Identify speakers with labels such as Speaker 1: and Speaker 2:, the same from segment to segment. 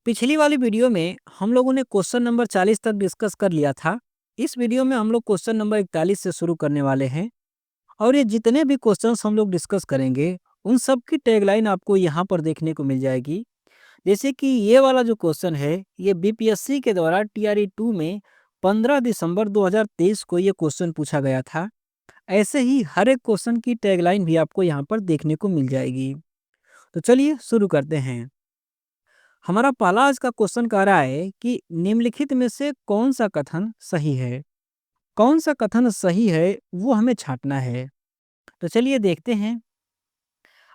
Speaker 1: पिछली वाली वीडियो में हम लोगों ने क्वेश्चन नंबर 40 तक डिस्कस कर लिया था। इस वीडियो में हम लोग क्वेश्चन नंबर 41 से शुरू करने वाले हैं और ये जितने भी क्वेश्चंस हम लोग डिस्कस करेंगे उन सब की टैगलाइन आपको यहाँ पर देखने को मिल जाएगी। जैसे कि ये वाला जो क्वेश्चन है ये बीपीएससी के द्वारा टीआरई 2 में 15 दिसंबर 2023 को ये क्वेश्चन पूछा गया था। ऐसे ही हर एक क्वेश्चन की टैगलाइन भी आपको यहाँ पर देखने को मिल जाएगी। तो चलिए शुरू करते हैं। हमारा पहला आज का क्वेश्चन कह रहा है कि निम्नलिखित में से कौन सा कथन सही है। कौन सा कथन सही है वो हमें छांटना है। तो चलिए देखते हैं।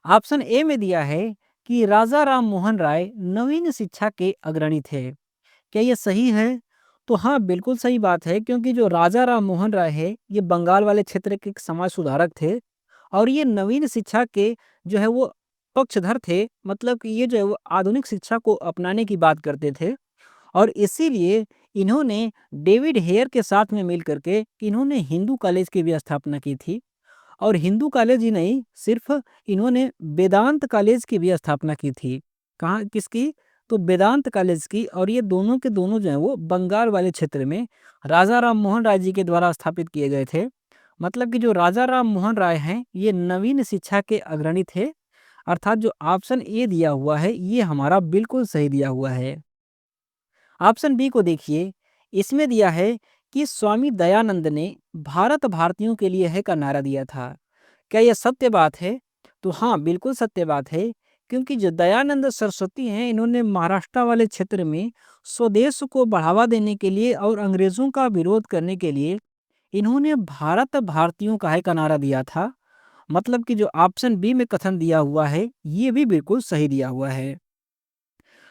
Speaker 1: ऑप्शन ए में दिया है कि राजा राम मोहन राय नवीन शिक्षा के अग्रणी थे। क्या ये सही है? तो हाँ, बिल्कुल सही बात है, क्योंकि जो राजा राम मोहन राय है ये बंगाल वाले क्षेत्र के एक समाज सुधारक थे और ये नवीन शिक्षा के जो है वो पक्षधर थे। मतलब कि ये जो है वो आधुनिक शिक्षा को अपनाने की बात करते थे और इसीलिए इन्होंने डेविड हेयर के साथ में मिल करके इन्होंने हिंदू कॉलेज की भी स्थापना की थी। और हिंदू कॉलेज ही नहीं, सिर्फ इन्होंने वेदांत कॉलेज की भी स्थापना की थी। कहाँ, किसकी? तो वेदांत कॉलेज की। और ये दोनों के दोनों जो है वो बंगाल वाले क्षेत्र में राजा राम मोहन राय जी के द्वारा स्थापित किए गए थे। मतलब कि जो राजा राम मोहन राय हैं ये नवीन शिक्षा के अग्रणी थे। अर्थात जो ऑप्शन ए दिया हुआ है ये हमारा बिल्कुल सही दिया हुआ है। ऑप्शन बी को देखिए। इसमें दिया है कि स्वामी दयानंद ने भारत भारतीयों के लिए है का नारा दिया था। क्या यह सत्य बात है? तो हाँ, बिल्कुल सत्य बात है, क्योंकि जो दयानंद सरस्वती हैं इन्होंने महाराष्ट्र वाले क्षेत्र में स्वदेश को बढ़ावा देने के लिए और अंग्रेजों का विरोध करने के लिए इन्होंने भारत भारतीयों का है का नारा दिया था। मतलब कि जो ऑप्शन बी में कथन दिया हुआ है ये भी बिल्कुल सही दिया हुआ है।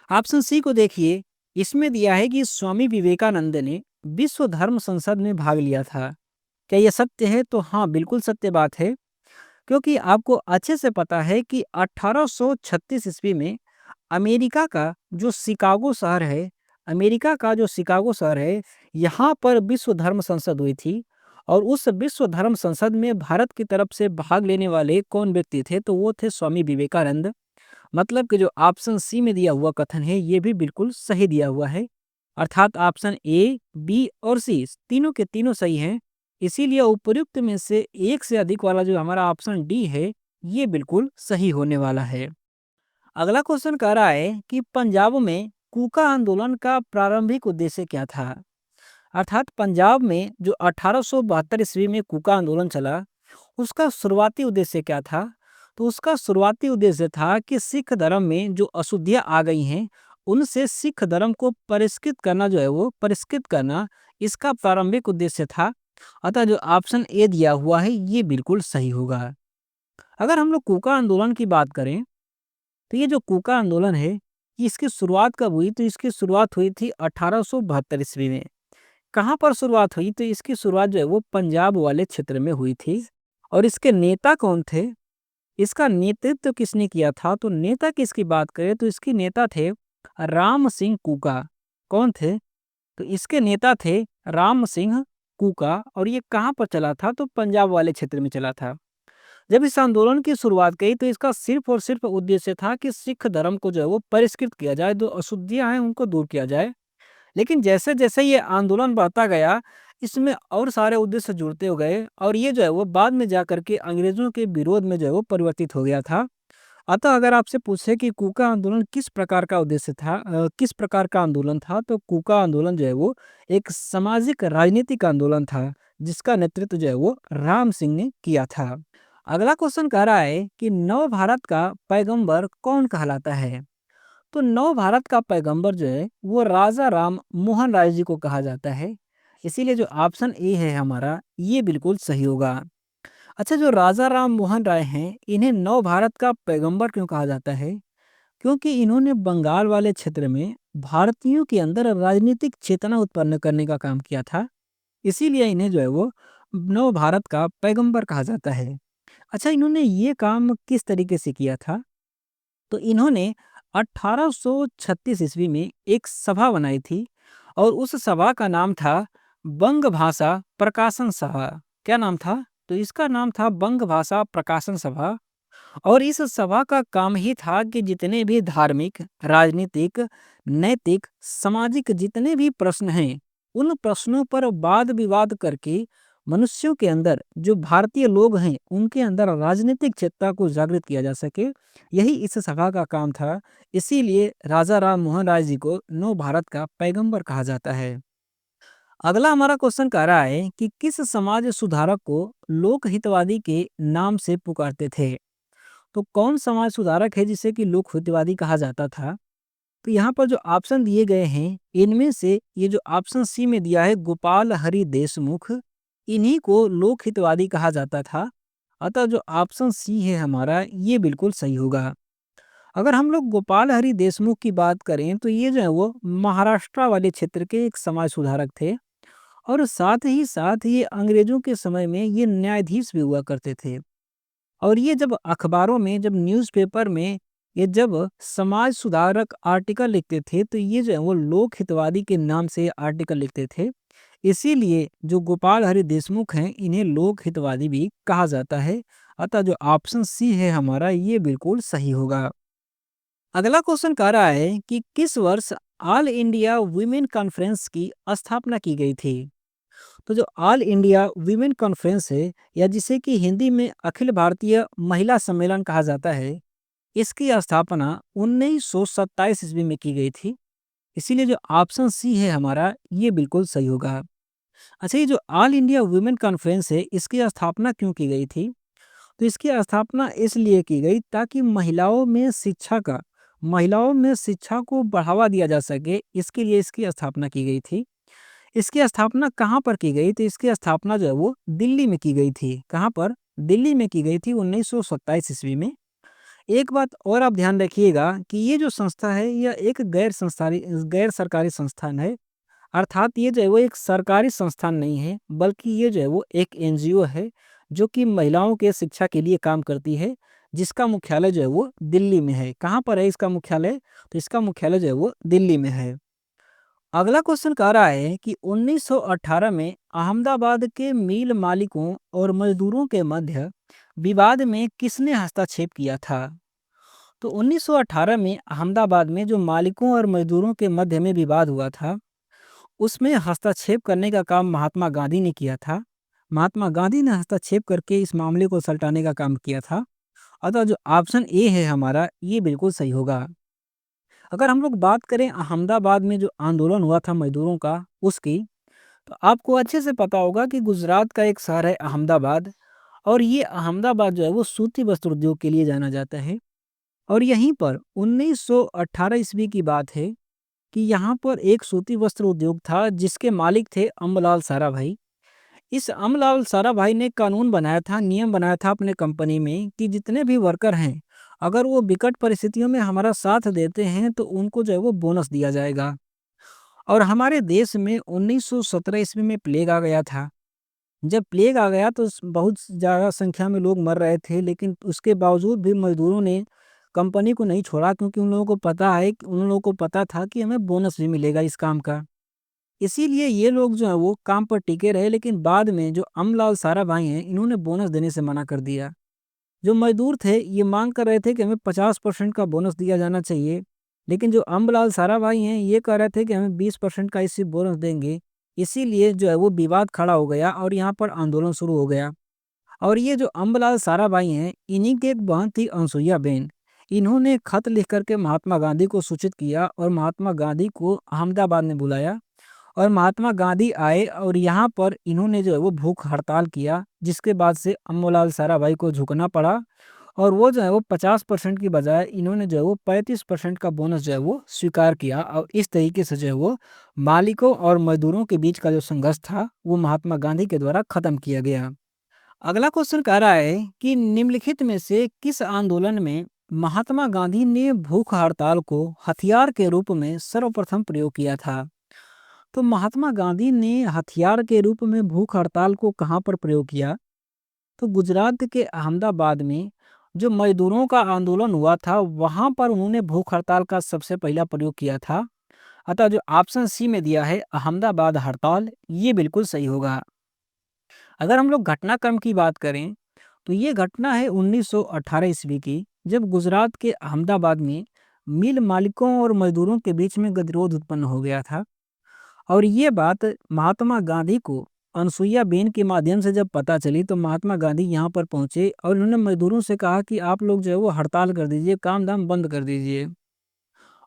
Speaker 1: ऑप्शन सी को देखिए। इसमें दिया है कि स्वामी विवेकानंद ने विश्व धर्म संसद में भाग लिया था। क्या यह सत्य है? तो हाँ, बिल्कुल सत्य बात है, क्योंकि आपको अच्छे से पता है कि 1836 ईस्वी में अमेरिका का जो शिकागो शहर है, यहाँ पर विश्व धर्म संसद हुई थी। और उस विश्व धर्म संसद में भारत की तरफ से भाग लेने वाले कौन व्यक्ति थे? तो वो थे स्वामी विवेकानंद। मतलब कि जो ऑप्शन सी में दिया हुआ कथन है ये भी बिल्कुल सही दिया हुआ है। अर्थात ऑप्शन ए, बी और सी तीनों के तीनों सही हैं। इसीलिए उपर्युक्त में से एक से अधिक वाला जो हमारा ऑप्शन डी है ये बिल्कुल सही होने वाला है। अगला क्वेश्चन कह रहा है कि पंजाब में कूका आंदोलन का प्रारंभिक उद्देश्य क्या था। अर्थात पंजाब में जो 1872 ईस्वी में कूका आंदोलन चला उसका शुरुआती उद्देश्य क्या था? तो उसका शुरुआती उद्देश्य था कि सिख धर्म में जो अशुद्धियां आ गई हैं उनसे सिख धर्म को परिष्कृत करना, जो है वो परिष्कृत करना, इसका प्रारंभिक उद्देश्य था। अतः जो ऑप्शन ए दिया हुआ है ये बिल्कुल सही होगा। अगर हम लोग कूका आंदोलन की बात करें तो ये जो कूका आंदोलन है ये इसकी शुरुआत कब हुई? तो इसकी शुरुआत हुई थी 1872 ईस्वी में। कहाँ पर शुरुआत हुई? तो इसकी शुरुआत जो है वो पंजाब वाले क्षेत्र में हुई थी। और इसके नेता कौन थे? इसका नेतृत्व किसने किया था? तो नेता की इसकी बात करें तो इसके नेता थे राम सिंह कूका। कौन थे? तो इसके नेता थे राम सिंह कूका। और ये कहाँ पर चला था? तो पंजाब वाले क्षेत्र में चला था। जब इस आंदोलन की शुरुआत की तो इसका सिर्फ और सिर्फ उद्देश्य था कि सिख धर्म को जो है वो परिष्कृत किया जाए, जो अशुद्धियां हैं उनको दूर किया जाए। लेकिन जैसे जैसे ये आंदोलन बढ़ता गया इसमें और सारे उद्देश्य जुड़ते हो गए और ये जो है वो बाद में जा करके अंग्रेजों के विरोध में जो है वो परिवर्तित हो गया था। अतः अगर आपसे पूछे कि कूका आंदोलन किस प्रकार का उद्देश्य था, किस प्रकार का आंदोलन था, तो कूका आंदोलन जो है वो एक सामाजिक राजनीतिक आंदोलन था जिसका नेतृत्व जो है वो राम सिंह ने किया था। अगला क्वेश्चन कह रहा है कि नव भारत का पैगंबर कौन कहलाता है। तो नव भारत का पैगंबर जो है वो राजा राम मोहन राय जी को कहा जाता है। इसीलिए जो ऑप्शन ए है हमारा ये बिल्कुल सही होगा। अच्छा, जो राजा राम मोहन राय हैं इन्हें नव भारत का पैगंबर क्यों कहा जाता है? क्योंकि इन्होंने बंगाल वाले क्षेत्र में भारतीयों के अंदर राजनीतिक चेतना उत्पन्न करने का काम किया था। इसीलिए इन्हें जो है वो नव भारत का पैगंबर कहा जाता है। अच्छा, इन्होंने ये काम किस तरीके से किया था? तो इन्होंने 1836 ईस्वी में एक सभा बनाई थी और उस सभा का नाम था बंग भाषा प्रकाशन सभा। क्या नाम था? तो इसका नाम था बंग भाषा प्रकाशन सभा। और इस सभा का काम ही था कि जितने भी धार्मिक, राजनीतिक, नैतिक, सामाजिक जितने भी प्रश्न हैं, उन प्रश्नों पर वाद विवाद करके मनुष्यों के अंदर, जो भारतीय लोग हैं, उनके अंदर राजनीतिक चेतना को जागृत किया जा सके। यही इस सभा का काम था। इसीलिए राजा राम मोहन राय जी को नव भारत का पैगंबर कहा जाता है। अगला हमारा क्वेश्चन कह रहा है कि किस समाज सुधारक को लोक हितवादी के नाम से पुकारते थे। तो कौन समाज सुधारक है जिसे कि लोक हितवादी कहा जाता था? तो यहाँ पर जो ऑप्शन दिए गए हैं, इनमें से ये जो ऑप्शन सी में दिया है गोपाल हरि देशमुख, इन्हीं को लोक हितवादी कहा जाता था। अतः जो ऑप्शन सी है हमारा, ये बिल्कुल सही होगा। अगर हम लोग गोपाल हरि देशमुख की बात करें तो ये जो है वो महाराष्ट्र वाले क्षेत्र के एक समाज सुधारक थे। और साथ ही ये अंग्रेजों के समय में ये न्यायाधीश भी हुआ करते थे। और ये जब अखबारों में, जब न्यूज़पेपर में ये जब समाज सुधारक आर्टिकल लिखते थे, तो ये जो है वो लोक हितवादी के नाम से आर्टिकल लिखते थे। इसीलिए जो गोपाल हरि देशमुख हैं, इन्हें लोक हितवादी भी कहा जाता है। अतः जो ऑप्शन सी है हमारा, ये बिल्कुल सही होगा। अगला क्वेश्चन कह रहा है कि किस वर्ष ऑल इंडिया वुमेन कॉन्फ्रेंस की स्थापना की गई थी। तो जो ऑल इंडिया वीमेन कॉन्फ्रेंस है, या जिसे कि हिंदी में अखिल भारतीय महिला सम्मेलन कहा जाता है, इसकी स्थापना 1927 ईस्वी में की गई थी। इसीलिए जो ऑप्शन सी है हमारा, ये बिल्कुल सही होगा। अच्छा, ये जो ऑल इंडिया वुमेन कॉन्फ्रेंस है, इसकी स्थापना क्यों की गई थी? तो इसकी स्थापना इसलिए की गई ताकि महिलाओं में शिक्षा को बढ़ावा दिया जा सके, इसके लिए इसकी स्थापना की गई थी। इसकी स्थापना कहाँ पर की गई? तो इसकी स्थापना जो है वो दिल्ली में की गई थी। कहाँ पर? दिल्ली में की गई थी 1927 ईस्वी में। एक बात और आप ध्यान रखिएगा कि ये जो संस्था है, यह एक गैर सरकारी संस्थान है। अर्थात ये जो है वो एक सरकारी संस्थान नहीं है, बल्कि ये जो है वो एक एनजीओ है, जो कि महिलाओं के शिक्षा के लिए काम करती है, जिसका मुख्यालय जो है वो दिल्ली में है। कहाँ पर है इसका मुख्यालय? तो इसका मुख्यालय जो है वो दिल्ली में है। अगला क्वेश्चन कह रहा है कि 1918 में अहमदाबाद के मिल मालिकों और मजदूरों के मध्य विवाद में किसने हस्तक्षेप किया था? तो 1918 में अहमदाबाद में जो मालिकों और मजदूरों के मध्य में विवाद हुआ था, उसमें हस्तक्षेप करने का काम महात्मा गांधी ने किया था। महात्मा गांधी ने हस्तक्षेप करके इस मामले को सलटाने का काम किया था। अतः जो ऑप्शन ए है हमारा, ये बिल्कुल सही होगा। अगर हम लोग बात करें अहमदाबाद में जो आंदोलन हुआ था मजदूरों का, उसकी, तो आपको अच्छे से पता होगा कि गुजरात का एक शहर है अहमदाबाद। और ये अहमदाबाद जो है वो सूती वस्त्र उद्योग के लिए जाना जाता है। और यहीं पर 1918 ईस्वी की बात है कि यहाँ पर एक सूती वस्त्र उद्योग था, जिसके मालिक थे अम्बलाल साराभाई। इस अम्बलाल साराभाई ने कानून बनाया था, नियम बनाया था अपने कंपनी में कि जितने भी वर्कर हैं, अगर वो विकट परिस्थितियों में हमारा साथ देते हैं, तो उनको जो है वो बोनस दिया जाएगा। और हमारे देश में 1917 ईस्वी में प्लेग आ गया था। जब प्लेग आ गया तो बहुत ज़्यादा संख्या में लोग मर रहे थे, लेकिन उसके बावजूद भी मजदूरों ने कंपनी को नहीं छोड़ा, क्योंकि उन लोगों को पता था कि हमें बोनस भी मिलेगा इस काम का। इसीलिए ये लोग जो है वो काम पर टिके रहे। लेकिन बाद में जो अमलाल साराभाई हैं, इन्होंने बोनस देने से मना कर दिया। जो मजदूर थे, ये मांग कर रहे थे कि हमें 50% का बोनस दिया जाना चाहिए, लेकिन जो अम्बलाल साराभाई हैं, ये कह रहे थे कि हमें 20% का इसी बोनस देंगे। इसीलिए जो है वो विवाद खड़ा हो गया और यहाँ पर आंदोलन शुरू हो गया। और ये जो अम्बलाल साराभाई हैं, इन्हीं की एक बहन थी अनसुईया बेन। इन्होंने खत लिख करके महात्मा गांधी को सूचित किया और महात्मा गांधी को अहमदाबाद में बुलाया। और महात्मा गांधी आए और यहाँ पर इन्होंने जो है वो भूख हड़ताल किया, जिसके बाद से अम्मोलाल साराभाई को झुकना पड़ा। और वो जो है वो 50% की बजाय इन्होंने जो है वो 35% का बोनस जो है वो स्वीकार किया। और इस तरीके से जो है वो मालिकों और मजदूरों के बीच का जो संघर्ष था, वो महात्मा गांधी के द्वारा खत्म किया गया। अगला क्वेश्चन कह रहा है कि निम्नलिखित में से किस आंदोलन में महात्मा गांधी ने भूख हड़ताल को हथियार के रूप में सर्वप्रथम प्रयोग किया था? तो महात्मा गांधी ने हथियार के रूप में भूख हड़ताल को कहाँ पर प्रयोग किया? तो गुजरात के अहमदाबाद में जो मजदूरों का आंदोलन हुआ था, वहां पर उन्होंने भूख हड़ताल का सबसे पहला प्रयोग किया था। अतः जो ऑप्शन सी में दिया है अहमदाबाद हड़ताल, ये बिल्कुल सही होगा। अगर हम लोग घटनाक्रम की बात करें, तो ये घटना है 1918 ईस्वी की, जब गुजरात के अहमदाबाद में मिल मालिकों और मजदूरों के बीच में गतिरोध उत्पन्न हो गया था। और ये बात महात्मा गांधी को अनसुईया बेन के माध्यम से जब पता चली, तो महात्मा गांधी यहाँ पर पहुंचे और उन्होंने मजदूरों से कहा कि आप लोग जो है वो हड़ताल कर दीजिए, काम धाम बंद कर दीजिए।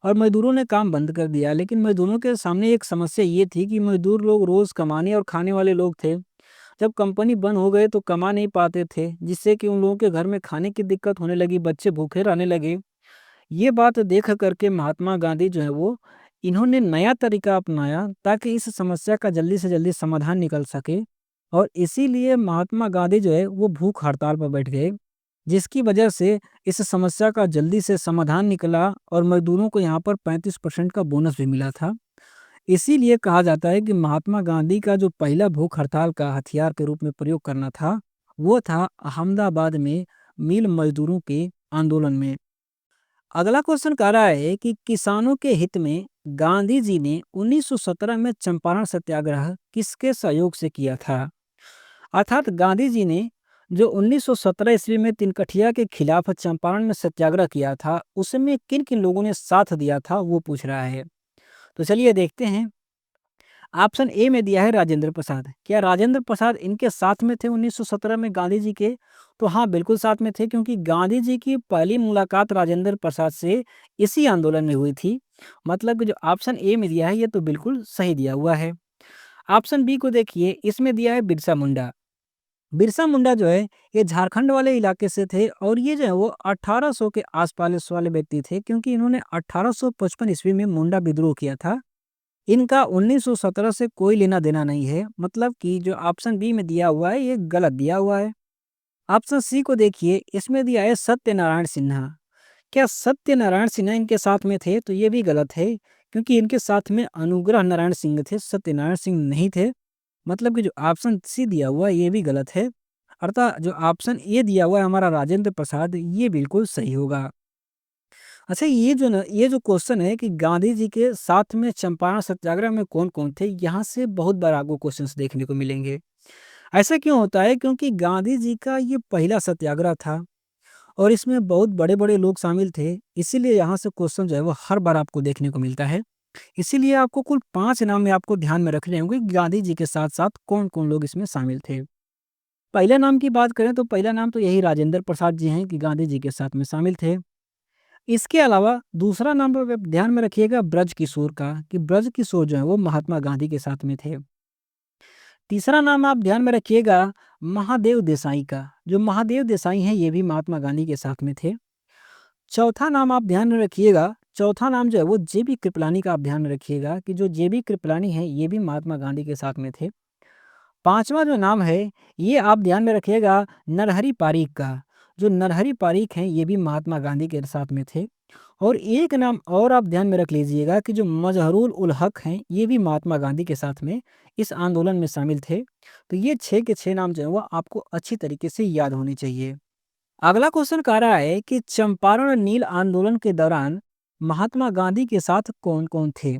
Speaker 1: और मजदूरों ने काम बंद कर दिया, लेकिन मजदूरों के सामने एक समस्या ये थी कि मजदूर लोग रोज कमाने और खाने वाले लोग थे। जब कंपनी बंद हो गए तो कमा नहीं पाते थे, जिससे कि उन लोगों के घर में खाने की दिक्कत होने लगी, बच्चे भूखे रहने लगे। ये बात देख करके महात्मा गांधी जो है वो इन्होंने नया तरीका अपनाया ताकि इस समस्या का जल्दी से जल्दी समाधान निकल सके। और इसीलिए महात्मा गांधी जो है वो भूख हड़ताल पर बैठ गए, जिसकी वजह से इस समस्या का जल्दी से समाधान निकला और मजदूरों को यहाँ पर 35% का बोनस भी मिला था। इसीलिए कहा जाता है कि महात्मा गांधी का जो पहला भूख हड़ताल का हथियार के रूप में प्रयोग करना था, वो था अहमदाबाद में मिल मजदूरों के आंदोलन में। अगला क्वेश्चन कह रहा है कि किसानों के हित में गांधी जी ने 1917 में चंपारण सत्याग्रह किसके सहयोग से किया था। अर्थात गांधी जी ने जो 1917 ईस्वी में तिनकठिया के खिलाफ चंपारण में सत्याग्रह किया था, उसमें किन किन लोगों ने साथ दिया था वो पूछ रहा है। तो चलिए देखते हैं। ऑप्शन ए में दिया है राजेंद्र प्रसाद। क्या राजेंद्र प्रसाद इनके साथ में थे 1917 में गांधी जी के? तो हाँ, बिल्कुल साथ में थे, क्योंकि गांधी जी की पहली मुलाकात राजेंद्र प्रसाद से इसी आंदोलन में हुई थी। मतलब कि जो ऑप्शन ए में दिया है ये तो बिल्कुल सही दिया हुआ है। ऑप्शन बी को देखिए, इसमें दिया है बिरसा मुंडा। बिरसा मुंडा जो है ये झारखंड वाले इलाके से थे, और ये जो है वो 1800 के आसपास वाले व्यक्ति थे, क्योंकि इन्होंने 1855 ईस्वी में मुंडा विद्रोह किया था। इनका 1917 से कोई लेना देना नहीं है। मतलब कि जो ऑप्शन बी में दिया हुआ है ये गलत दिया हुआ है। ऑप्शन सी को देखिए, इसमें दिया है सत्यनारायण सिन्हा। क्या सत्यनारायण सिन्हा इनके साथ में थे? तो ये भी गलत है, क्योंकि इनके साथ में अनुग्रह नारायण सिंह थे, सत्यनारायण सिंह नहीं थे। मतलब कि जो ऑप्शन सी दिया हुआ है ये भी गलत है। अर्थात जो ऑप्शन ए दिया हुआ है हमारा राजेंद्र प्रसाद, ये बिल्कुल सही होगा। अच्छा, ये जो क्वेश्चन है कि गांधी जी के साथ में चंपारण सत्याग्रह में कौन कौन थे, यहाँ से बहुत बार आपको क्वेश्चंस देखने को मिलेंगे। ऐसा क्यों होता है? क्योंकि गांधी जी का ये पहला सत्याग्रह था और इसमें बहुत बड़े बड़े लोग शामिल थे, इसीलिए यहाँ से क्वेश्चन जो है वो हर बार आपको देखने को मिलता है। इसीलिए आपको कुल 5 नाम में आपको ध्यान में रखने होंगे कि गांधी जी के साथ साथ कौन कौन लोग इसमें शामिल थे। पहले नाम की बात करें तो पहला नाम तो यही राजेंद्र प्रसाद जी हैं कि गांधी जी के साथ में शामिल थे। इसके अलावा दूसरा नाम पर आप ध्यान में रखिएगा ब्रज किशोर का, कि ब्रज किशोर जो है वो महात्मा गांधी के साथ में थे। तीसरा नाम आप ध्यान में रखिएगा महादेव देसाई का। जो महादेव देसाई हैं ये भी महात्मा गांधी के साथ में थे। चौथा नाम आप ध्यान में रखिएगा, चौथा नाम जो है वो जेबी कृपलानी का आप ध्यान में रखिएगा, कि जो जेबी कृपलानी हैं ये भी महात्मा गांधी के साथ में थे। पांचवा जो नाम है ये आप ध्यान में रखिएगा नरहरि पारीक का। जो नरहरि पारीक हैं ये भी महात्मा गांधी के साथ में थे। और एक नाम और आप ध्यान में रख लीजिएगा कि जो मजहरूल उल हक हैं ये भी महात्मा गांधी के साथ में इस आंदोलन में शामिल थे। तो ये 6 के 6 नाम जो है वो आपको अच्छी तरीके से याद होने चाहिए। अगला क्वेश्चन कह रहा है कि चंपारण नील आंदोलन के दौरान महात्मा गांधी के साथ कौन कौन थे।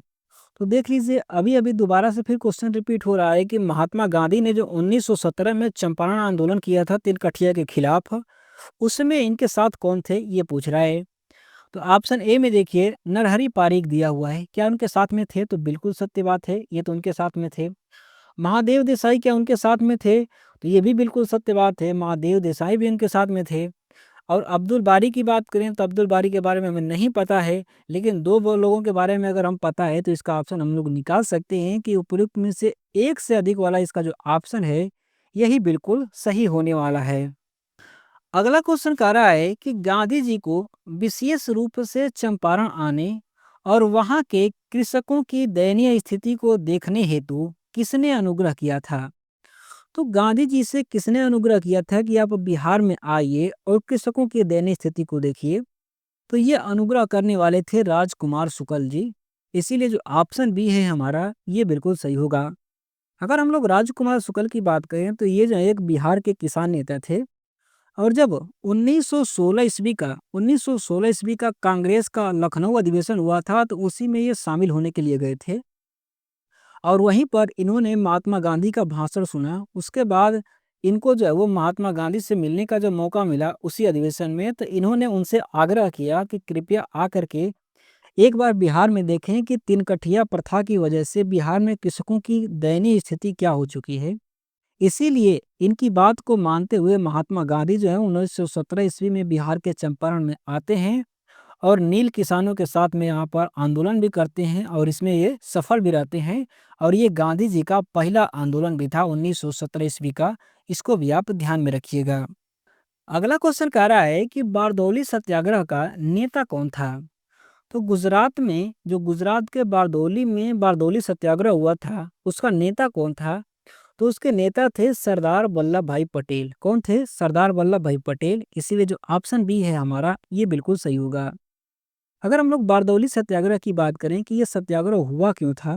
Speaker 1: तो देख लीजिए, अभी अभी दोबारा से फिर क्वेश्चन रिपीट हो रहा है कि महात्मा गांधी ने जो 1917 में चंपारण आंदोलन किया था तिनकठिया के खिलाफ, उसमें इनके साथ कौन थे ये पूछ रहा है। तो ऑप्शन ए में देखिए नरहरि पारीक दिया हुआ है। क्या उनके साथ में थे? तो बिल्कुल सत्य बात है, ये तो उनके साथ में थे। महादेव देसाई क्या उनके साथ में थे? तो ये भी बिल्कुल सत्य बात है, महादेव देसाई भी उनके साथ में थे। और अब्दुल बारी की बात करें तो अब्दुल बारी के बारे में हमें नहीं पता है, लेकिन दो लोगों के बारे में अगर हम पता है तो इसका ऑप्शन हम लोग निकाल सकते हैं कि उपयुक्त में से एक से अधिक वाला इसका जो ऑप्शन है यही बिल्कुल सही होने वाला है। अगला क्वेश्चन कह रहा है कि गांधी जी को विशेष रूप से चंपारण आने और वहां के कृषकों की दयनीय स्थिति को देखने हेतु किसने अनुग्रह किया था। तो गांधी जी से किसने अनुग्रह किया था कि आप बिहार में आइए और कृषकों की दयनीय स्थिति को देखिए। तो ये अनुग्रह करने वाले थे राजकुमार शुक्ल जी। इसीलिए जो ऑप्शन बी है हमारा ये बिल्कुल सही होगा। अगर हम लोग राजकुमार शुक्ल की बात करें तो ये जो एक बिहार के किसान नेता थे, और जब 1916 ईस्वी का कांग्रेस का लखनऊ अधिवेशन हुआ था तो उसी में ये शामिल होने के लिए गए थे। और वहीं पर इन्होंने महात्मा गांधी का भाषण सुना। उसके बाद इनको जो है वो महात्मा गांधी से मिलने का जो मौका मिला उसी अधिवेशन में, तो इन्होंने उनसे आग्रह किया कि कृपया आकर के एक बार बिहार में देखें कि तिनकठिया प्रथा की वजह से बिहार में कृषकों की दयनीय स्थिति क्या हो चुकी है। इसीलिए इनकी बात को मानते हुए महात्मा गांधी जो है 1917 ईस्वी में बिहार के चंपारण में आते हैं और नील किसानों के साथ में यहाँ पर आंदोलन भी करते हैं और इसमें ये सफल भी रहते हैं। और ये गांधी जी का पहला आंदोलन भी था 1917 ईस्वी का। इसको भी आप ध्यान में रखिएगा। अगला क्वेश्चन कह रहा है कि बारदौली सत्याग्रह का नेता कौन था। तो गुजरात में जो गुजरात के बारदौली में बारदौली सत्याग्रह हुआ था उसका नेता कौन था। तो उसके नेता थे सरदार वल्लभ भाई पटेल। कौन थे? सरदार वल्लभ भाई पटेल। इसीलिए जो ऑप्शन बी है हमारा ये बिल्कुल सही होगा। अगर हम लोग बारदौली सत्याग्रह की बात करें कि ये सत्याग्रह हुआ क्यों था,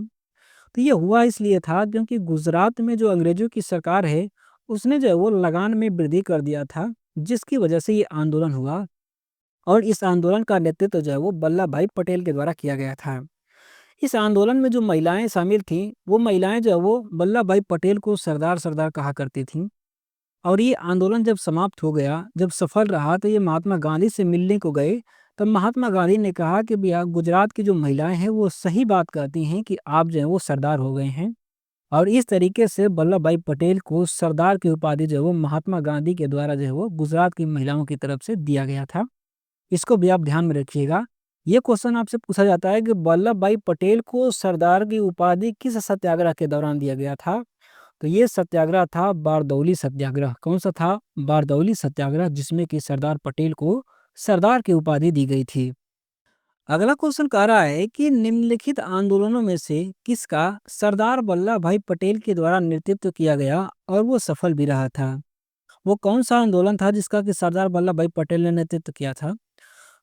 Speaker 1: तो ये हुआ इसलिए था क्योंकि गुजरात में जो अंग्रेजों की सरकार है उसने जो है वो लगान में वृद्धि कर दिया था, जिसकी वजह से ये आंदोलन हुआ। और इस आंदोलन का नेतृत्व जो है वो वल्लभ भाई पटेल के द्वारा किया गया था। इस आंदोलन में जो महिलाएं शामिल थीं वो महिलाएं जो है वो वल्लभ भाई पटेल को सरदार सरदार कहा करती थीं। और ये आंदोलन जब समाप्त हो गया, जब सफल रहा, तो ये महात्मा गांधी से मिलने को गए। तब महात्मा गांधी ने कहा कि बिहार गुजरात की जो महिलाएं हैं वो सही बात कहती हैं कि आप जो है वो सरदार हो गए हैं। और इस तरीके से वल्लभ भाई पटेल को सरदार की उपाधि जो है वो महात्मा गांधी के द्वारा जो है वो गुजरात की महिलाओं की तरफ से दिया गया था। इसको भी आप ध्यान में रखिएगा। ये क्वेश्चन आपसे पूछा जाता है कि वल्लभ भाई पटेल को सरदार की उपाधि किस सत्याग्रह के दौरान दिया गया था। तो ये सत्याग्रह था बारदौली सत्याग्रह। कौन सा था? बारदौली सत्याग्रह, जिसमें कि सरदार पटेल को सरदार की उपाधि दी गई थी। अगला क्वेश्चन कह रहा है कि निम्नलिखित आंदोलनों में से किसका सरदार वल्लभ भाई पटेल के द्वारा नेतृत्व किया गया और वो सफल भी रहा था। वो कौन सा आंदोलन था जिसका कि सरदार वल्लभ भाई पटेल ने नेतृत्व किया था।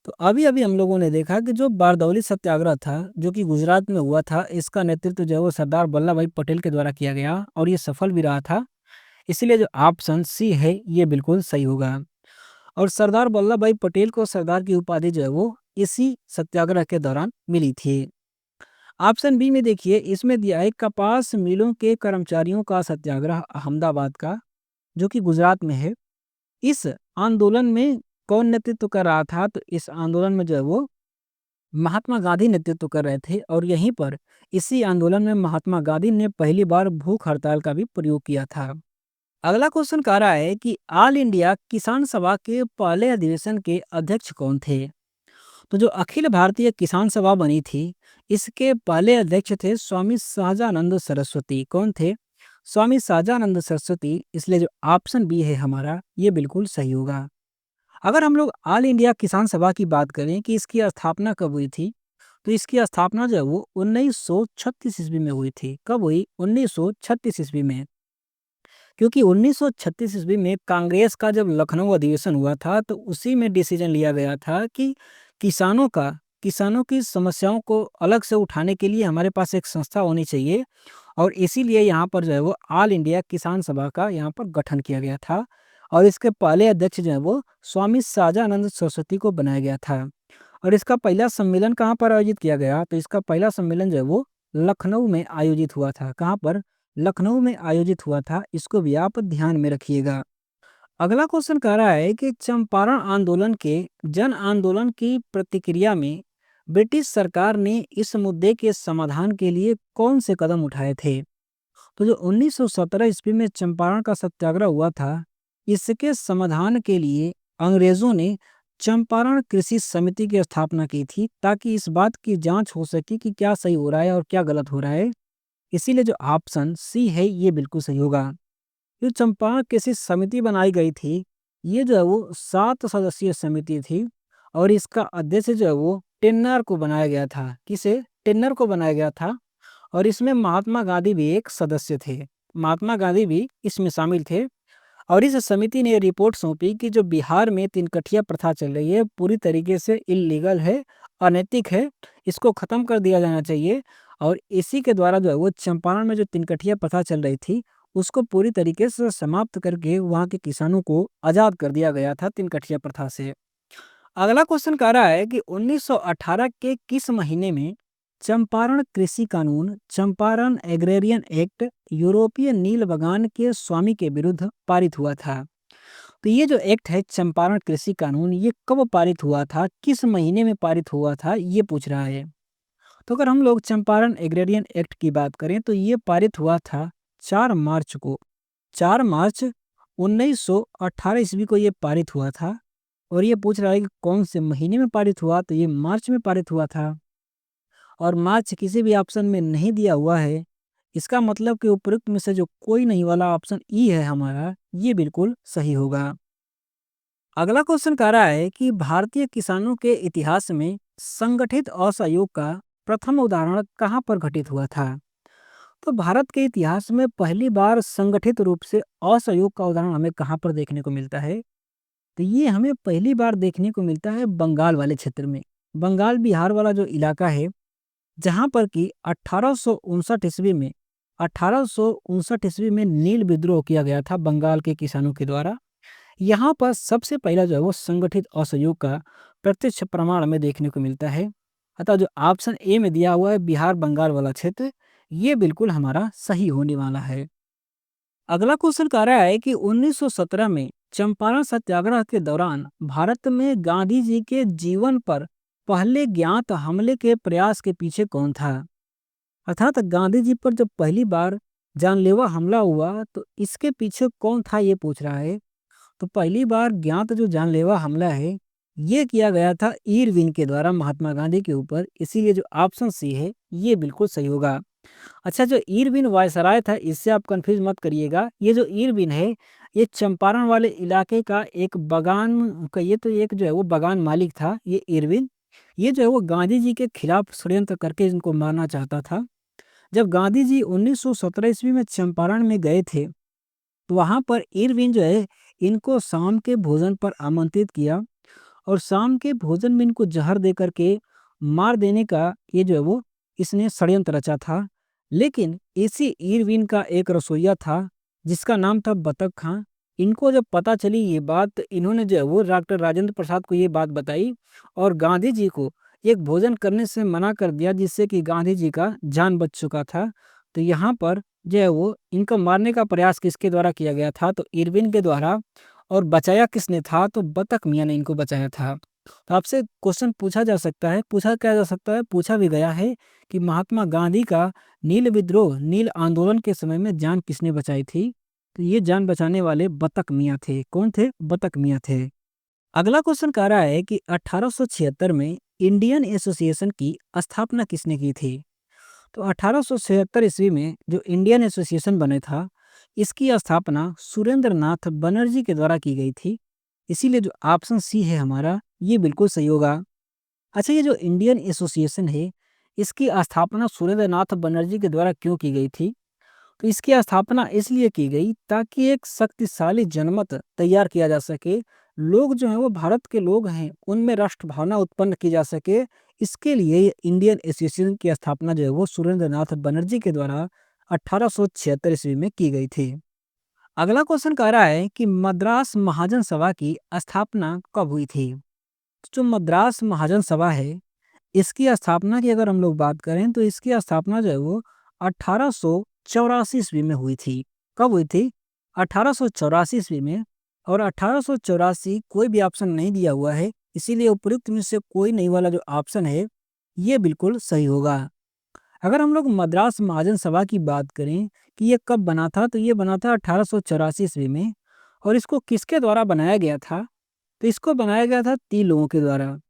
Speaker 1: तो अभी अभी हम लोगों ने देखा कि जो बारदौली सत्याग्रह था जो कि गुजरात में हुआ था, इसका नेतृत्व जो है वो सरदार वल्लभ भाई पटेल के द्वारा किया गया और ये सफल भी रहा था। इसीलिए जो ऑप्शन सी है ये बिल्कुल सही होगा। और सरदार वल्लभ भाई पटेल को सरदार की उपाधि जो है वो इसी सत्याग्रह के दौरान मिली थी। ऑप्शन बी में देखिए, इसमें दिया है कपास मिलों के कर्मचारियों का सत्याग्रह अहमदाबाद का, जो कि गुजरात में है। इस आंदोलन में कौन नेतृत्व कर रहा था? तो इस आंदोलन में जो है वो महात्मा गांधी नेतृत्व कर रहे थे। और यहीं पर इसी आंदोलन में महात्मा गांधी ने पहली बार भूख हड़ताल का भी प्रयोग किया था। अगला क्वेश्चन कह रहा है कि ऑल इंडिया किसान सभा के पहले अधिवेशन के अध्यक्ष कौन थे। तो जो अखिल भारतीय किसान सभा बनी थी, इसके पहले अध्यक्ष थे स्वामी सहजानंद सरस्वती। कौन थे? स्वामी सहजानंद सरस्वती। इसलिए जो ऑप्शन बी है हमारा ये बिल्कुल सही होगा। अगर हम लोग ऑल इंडिया किसान सभा की बात करें कि इसकी स्थापना कब हुई थी, तो इसकी स्थापना जो है वो 1936 ईस्वी में हुई थी। कब हुई? 1936 ईस्वी में। क्योंकि 1936 ईस्वी में कांग्रेस का जब लखनऊ अधिवेशन हुआ था तो उसी में डिसीजन लिया गया था कि किसानों की समस्याओं को अलग से उठाने के लिए हमारे पास एक संस्था होनी चाहिए। और इसीलिए यहाँ पर जो है वो ऑल इंडिया किसान सभा का यहाँ पर गठन किया गया था। और इसके पहले अध्यक्ष जो है वो स्वामी सहजानंद सरस्वती को बनाया गया था। और इसका पहला सम्मेलन कहाँ पर आयोजित किया गया? तो इसका पहला सम्मेलन जो है वो लखनऊ में आयोजित हुआ था। कहाँ पर? लखनऊ में आयोजित हुआ था। इसको भी आप ध्यान में रखिएगा। अगला क्वेश्चन कह रहा है कि चंपारण आंदोलन के जन आंदोलन की प्रतिक्रिया में ब्रिटिश सरकार ने इस मुद्दे के समाधान के लिए कौन से कदम उठाए थे। तो जो 1917 ईस्वी में चंपारण का सत्याग्रह हुआ था, इसके समाधान के लिए अंग्रेजों ने चंपारण कृषि समिति की स्थापना की थी, ताकि इस बात की जांच हो सके कि क्या सही हो रहा है और क्या गलत हो रहा है। इसीलिए जो ऑप्शन सी है ये बिल्कुल सही होगा। जो चंपारण कृषि समिति बनाई गई थी, ये जो है वो 7 सदस्यीय समिति थी। और इसका अध्यक्ष जो है वो टेन्नर को बनाया गया था। किसे? टेन्नर को बनाया गया था। और इसमें महात्मा गांधी भी एक सदस्य थे। महात्मा गांधी भी इसमें शामिल थे। और इस समिति ने रिपोर्ट सौंपी कि जो बिहार में तिनकठिया प्रथा चल रही है पूरी तरीके से इलीगल है, अनैतिक है, इसको खत्म कर दिया जाना चाहिए। और इसी के द्वारा जो है वो चंपारण में जो तिनकठिया प्रथा चल रही थी उसको पूरी तरीके से समाप्त करके वहाँ के किसानों को आज़ाद कर दिया गया था तिनकठिया प्रथा से। अगला क्वेश्चन कह रहा है कि 1918 के किस महीने में चंपारण कृषि कानून, चंपारण एग्रेरियन एक्ट यूरोपीय नील बगान के स्वामी के विरुद्ध पारित हुआ था। तो ये जो एक्ट है चंपारण कृषि कानून, ये कब पारित हुआ था, किस महीने में पारित हुआ था, ये पूछ रहा है। तो अगर हम लोग चंपारण एग्रेरियन एक्ट की बात करें तो ये पारित हुआ था 4 मार्च को। 4 मार्च 1918 ईस्वी को ये पारित हुआ था। और ये पूछ रहा है कि कौन से महीने में पारित हुआ, तो ये मार्च में पारित हुआ था। और मार्च किसी भी ऑप्शन में नहीं दिया हुआ है, इसका मतलब कि उपयुक्त में से जो कोई नहीं वाला ऑप्शन ई है हमारा, ये बिल्कुल सही होगा। अगला क्वेश्चन कह रहा है कि भारतीय किसानों के इतिहास में संगठित असहयोग का प्रथम उदाहरण कहाँ पर घटित हुआ था। तो भारत के इतिहास में पहली बार संगठित रूप से असहयोग का उदाहरण हमें कहाँ पर देखने को मिलता है। तो ये हमें पहली बार देखने को मिलता है बंगाल वाले क्षेत्र में। बंगाल बिहार वाला जो इलाका है, जहाँ पर कि 1859 ईस्वी में 1859 ईस्वी में नील विद्रोह किया गया था बंगाल के किसानों के द्वारा। यहाँ पर सबसे पहला जो है वो संगठित असहयोग का प्रत्यक्ष प्रमाण हमें देखने को मिलता है। अतः जो ऑप्शन ए में दिया हुआ है बिहार बंगाल वाला क्षेत्र, ये बिल्कुल हमारा सही होने वाला है। अगला क्वेश्चन कह रहा है कि 1917 में चंपारण सत्याग्रह के दौरान भारत में गांधी जी के जीवन पर पहले ज्ञात हमले के प्रयास के पीछे कौन था। अर्थात गांधी जी पर जब पहली बार जानलेवा हमला हुआ तो इसके पीछे कौन था, ये पूछ रहा है। तो पहली बार ज्ञात जो जानलेवा हमला है, ये किया गया था इरविन के द्वारा महात्मा गांधी के ऊपर। इसीलिए जो ऑप्शन सी है ये बिल्कुल सही होगा। अच्छा, जो इरविन वायसराय था, इससे आप कंफ्यूज मत करिएगा। ये जो इरविन है, ये चंपारण वाले इलाके का एक बगान का, ये तो एक जो है वो बगान मालिक था ये इरविन। ये जो है वो गांधी जी के खिलाफ षड्यंत्र करके इनको मारना चाहता था। जब गांधी जी 1917 ईस्वी में चंपारण में गए थे, तो वहां पर इरविन जो है इनको शाम के भोजन पर आमंत्रित किया और शाम के भोजन में इनको जहर दे करके मार देने का ये जो है वो इसने षड्यंत्र रचा था। लेकिन इसी इरविन का एक रसोइया था जिसका नाम था बतख खां। इनको जब पता चली ये बात, तो इन्होंने जो है वो डॉक्टर राजेंद्र प्रसाद को ये बात बताई और गांधी जी को एक भोजन करने से मना कर दिया, जिससे कि गांधी जी का जान बच चुका था। तो यहाँ पर जो है वो इनको मारने का प्रयास किसके द्वारा किया गया था, तो इरविन के द्वारा। और बचाया किसने था, तो बतख मियाँ ने इनको बचाया था। तो आपसे क्वेश्चन पूछा जा सकता है, पूछा क्या जा सकता है, पूछा भी गया है कि महात्मा गांधी का नील विद्रोह, नील आंदोलन के समय में जान किसने बचाई थी। तो ये जान बचाने वाले बतख मियाँ थे। कौन थे? बतख मियाँ थे। अगला क्वेश्चन कह रहा है कि 1876 में इंडियन एसोसिएशन की स्थापना किसने की थी। तो 1876 ईस्वी में जो इंडियन एसोसिएशन बने था, इसकी स्थापना सुरेंद्र नाथ बनर्जी के द्वारा की गई थी। इसीलिए जो ऑप्शन सी है हमारा, ये बिल्कुल सही होगा। अच्छा, ये जो इंडियन एसोसिएशन है, इसकी स्थापना सुरेंद्र नाथ बनर्जी के द्वारा क्यों की गई थी। तो इसकी स्थापना इसलिए की गई ताकि एक शक्तिशाली जनमत तैयार किया जा सके। लोग जो हैं वो भारत के लोग हैं, उनमें राष्ट्र भावना उत्पन्न की जा सके। इसके लिए ये इंडियन एसोसिएशन की स्थापना जो है वो सुरेंद्र नाथ बनर्जी के द्वारा 1876 ईस्वी में की गई थी। अगला क्वेश्चन कह रहा है कि मद्रास महाजन सभा की स्थापना कब हुई थी। जो मद्रास महाजन सभा है, इसकी स्थापना की अगर हम लोग बात करें तो इसकी स्थापना जो है वो 1884 ईस्वी में हुई थी। कब हुई थी? 1884 ईस्वी में। और 1884 कोई भी ऑप्शन नहीं दिया हुआ है, इसीलिए उपयुक्त में से कोई नहीं वाला जो ऑप्शन है ये बिल्कुल सही होगा। अगर हम लोग मद्रास महाजन सभा की बात करें कि ये कब बना था, तो ये बना था 1884 ईस्वी में। और इसको किसके द्वारा बनाया गया था, तो इसको बनाया गया था 3 लोगों के द्वारा।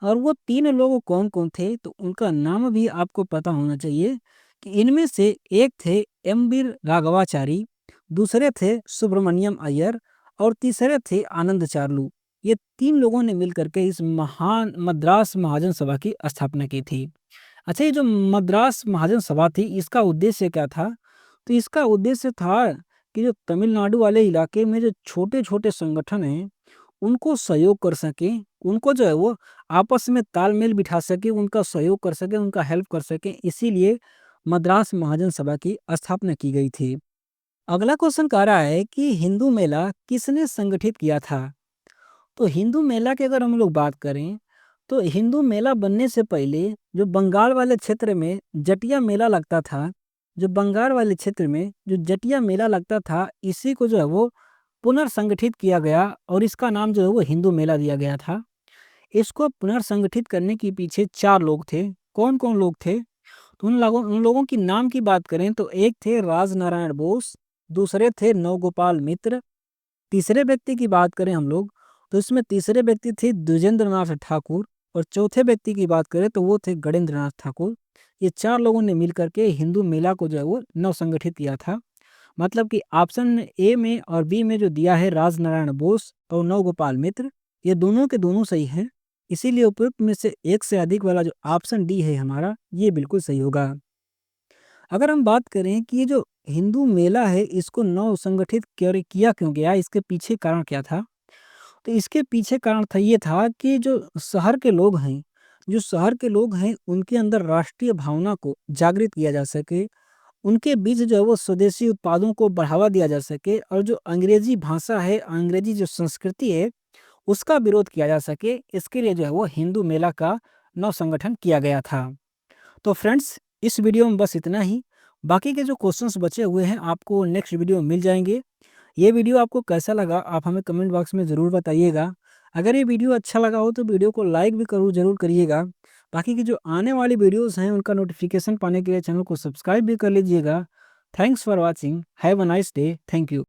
Speaker 1: और वो 3 लोग कौन-कौन थे, तो उनका नाम भी आपको पता होना चाहिए कि इनमें से एक थे एम.वी. राघवाचारी, दूसरे थे सुब्रमण्यम अय्यर और तीसरे थे आनंद चार्लू। ये 3 लोगों ने मिलकर के इस महान मद्रास महाजन सभा की स्थापना की थी। अच्छा, ये जो मद्रास महाजन सभा थी, इसका उद्देश्य क्या था? तो इसका उद्देश्य था कि जो तमिलनाडु वाले इलाके में जो छोटे-छोटे संगठन हैं, उनको सहयोग कर सकें, उनको जो है वो आपस में तालमेल बिठा सकें, उनका सहयोग कर सकें, उनका हेल्प कर सकें। इसीलिए मद्रास महाजन सभा की स्थापना की गई थी। अगला क्वेश्चन कह रहा है कि हिंदू मेला किसने संगठित किया था? तो हिंदू मेला की अगर हम लोग बात करें तो हिंदू मेला बनने से पहले जो बंगाल वाले क्षेत्र में जटिया मेला लगता था, जो बंगाल वाले क्षेत्र में जो जटिया मेला लगता था, इसी को जो है वो पुनर्संगठित किया गया और इसका नाम जो है वो हिंदू मेला दिया गया था। इसको पुनर्संगठित करने के पीछे 4 लोग थे। कौन-कौन लोग थे? तो उन लोगों की नाम की बात करें तो एक थे राजनारायण बोस, दूसरे थे नवगोपाल मित्र, तीसरे व्यक्ति की बात करें हम लोग तो इसमें तीसरे व्यक्ति थे द्विजेंद्रनाथ ठाकुर और चौथे व्यक्ति की बात करें तो वो थे गणेंद्रनाथ ठाकुर। ये 4 लोगों ने मिल करके हिंदू मेला को जो है वो नवसंगठित किया था। मतलब कि ऑप्शन ए में और बी में जो दिया है राजनारायण बोस और नवगोपाल मित्र, ये दोनों के दोनों सही हैं। इसीलिए उपयुक्त में से एक से अधिक वाला जो ऑप्शन डी है हमारा, ये बिल्कुल सही होगा। अगर हम बात करें कि ये जो हिंदू मेला है इसको नव संगठित किया क्यों गया, इसके पीछे कारण क्या था? तो इसके पीछे कारण था ये था कि जो शहर के लोग हैं, जो शहर के लोग हैं उनके अंदर राष्ट्रीय भावना को जागृत किया जा सके, उनके बीच जो है वो स्वदेशी उत्पादों को बढ़ावा दिया जा सके और जो अंग्रेजी भाषा है, अंग्रेजी जो संस्कृति है, उसका विरोध किया जा सके, इसके लिए जो है वो हिंदू मेला का नव संगठन किया गया था। तो फ्रेंड्स, इस वीडियो में बस इतना ही। बाकी के जो क्वेश्चंस बचे हुए हैं आपको नेक्स्ट वीडियो में मिल जाएंगे। ये वीडियो आपको कैसा लगा आप हमें कमेंट बॉक्स में ज़रूर बताइएगा। अगर ये वीडियो अच्छा लगा हो तो वीडियो को लाइक भी ज़रूर करिएगा। बाकी की जो आने वाली वीडियोज़ हैं उनका नोटिफिकेशन पाने के लिए चैनल को सब्सक्राइब भी कर लीजिएगा। Thanks for watching. Have a nice day. Thank you.